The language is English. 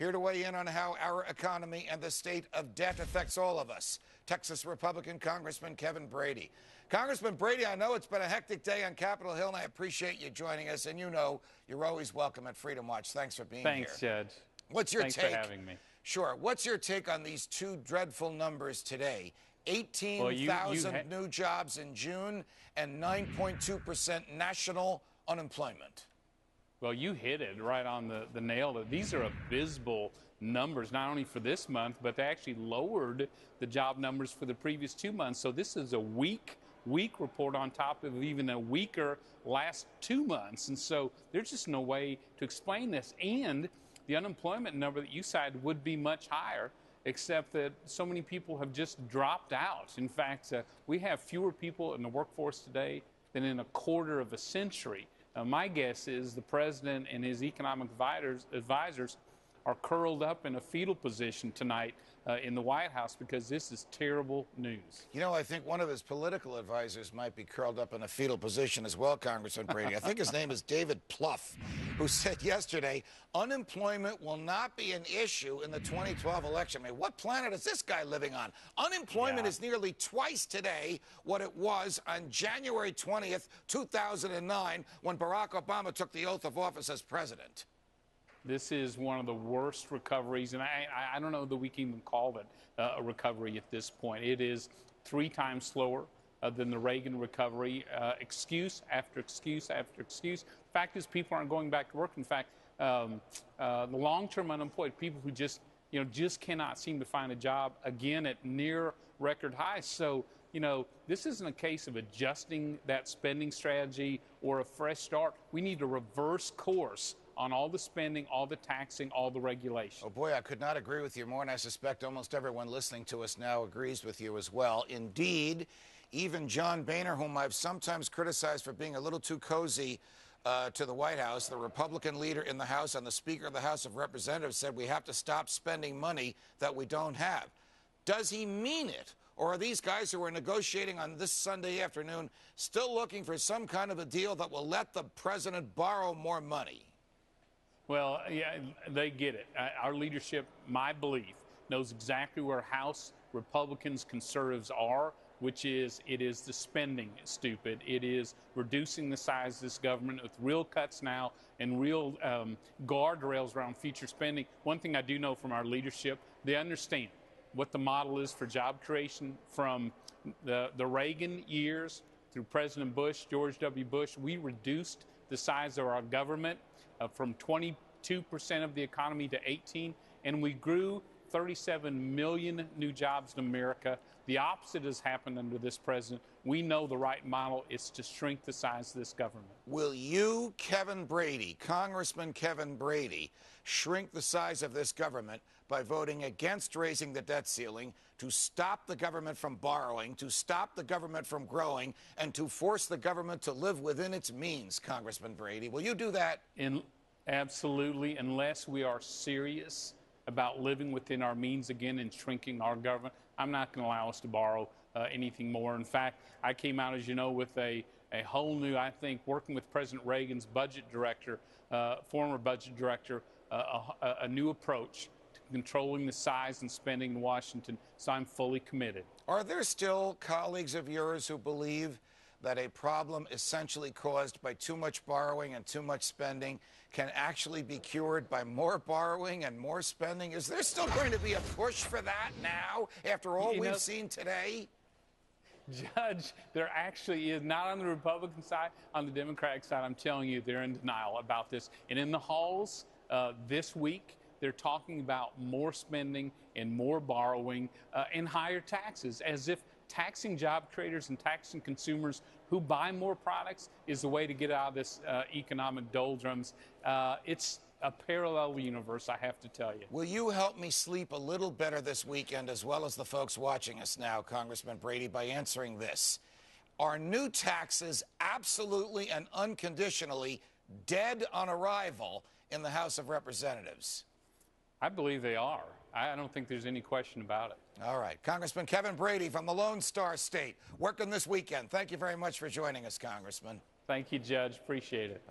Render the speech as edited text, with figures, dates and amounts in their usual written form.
here to weigh in on how our economy and the state of debt affects all of us. Texas Republican Congressman Kevin Brady. Congressman Brady, I know it's been a hectic day on Capitol Hill, and I appreciate you joining us. And you know you're always welcome at Freedom Watch. Thanks for being here. Thanks, Judge. What's your take? Thanks for having me. Sure. What's your take on these two dreadful numbers today? 18,000 new jobs in June and 9.2% national unemployment. Well, you hit it right on the nail. These are abysmal numbers, not only for this month, but they actually lowered the job numbers for the previous 2 months. So this is a weak report on top of even a weaker last 2 months. And so there's just no way to explain this. And the unemployment number that you cited would be much higher, except that so many people have just dropped out. In fact, we have fewer people in the workforce today than in a quarter of a century. My guess is the president and his economic advisors are curled up in a fetal position tonight in the White House because this is terrible news. You know, I think one of his political advisors might be curled up in a fetal position as well, Congressman Brady. I think his name is David Plouffe, who said yesterday unemployment will not be an issue in the 2012 election. I mean, what planet is this guy living on? Unemployment is nearly twice today what it was on January 20th, 2009, when Barack Obama took the oath of office as president. This is one of the worst recoveries, and I don't know that we can even call it a recovery at this point. It is 3 times slower than the Reagan recovery. Excuse after excuse after excuse. The fact is, people aren't going back to work. In fact, the long-term unemployed, people who just cannot seem to find a job, again at near record highs. So, this isn't a case of adjusting that spending strategy or a fresh start. We need to reverse course on all the spending, all the taxing, all the regulation. Oh, boy, I could not agree with you more, and I suspect almost everyone listening to us now agrees with you as well. Indeed, even John Boehner, whom I've sometimes criticized for being a little too cozy to the White House, the Republican leader in the House and the Speaker of the House of Representatives, said we have to stop spending money that we don't have. Does he mean it? Or are these guys who are negotiating on this Sunday afternoon still looking for some kind of a deal that will let the president borrow more money? Well, yeah, they get it. Our leadership, my belief, knows exactly where House Republicans, conservatives are, which is it is the spending stupid. It is reducing the size of this government with real cuts now and real guardrails around future spending. One thing I do know from our leadership, they understand what the model is for job creation from the Reagan years through President Bush, George W. Bush. We reduced the size of our government from 22% of the economy to 18%, and we grew 37 million new jobs in America. The opposite has happened under this president. We know the right model is to shrink the size of this government. Will you, Kevin Brady, Congressman Kevin Brady, shrink the size of this government by voting against raising the debt ceiling, to stop the government from borrowing, to stop the government from growing, and to force the government to live within its means, Congressman Brady? Will you do that? Absolutely, unless we are serious about living within our means again and shrinking our government. I'm not going to allow us to borrow anything more. In fact, I came out, as you know, with a whole new, I think, working with President Reagan's budget director, former budget director, a new approach to controlling the size and spending in Washington. So I'm fully committed. Are there still colleagues of yours who believe that a problem essentially caused by too much borrowing and too much spending can actually be cured by more borrowing and more spending? Is there still going to be a push for that now, after all we've seen today? Judge, there actually is, not on the Republican side, on the Democratic side. I'm telling you, they're in denial about this. And in the halls this week, they're talking about more spending and more borrowing and higher taxes, as if taxing job creators and taxing consumers who buy more products is the way to get out of this economic doldrums. It's a parallel universe, I have to tell you. Will you help me sleep a little better this weekend, as well as the folks watching us now, Congressman Brady, by answering this? Are new taxes absolutely and unconditionally dead on arrival in the House of Representatives? I believe they are. I don't think there's any question about it. All right. Congressman Kevin Brady from the Lone Star State, working this weekend. Thank you very much for joining us, Congressman. Thank you, Judge. Appreciate it.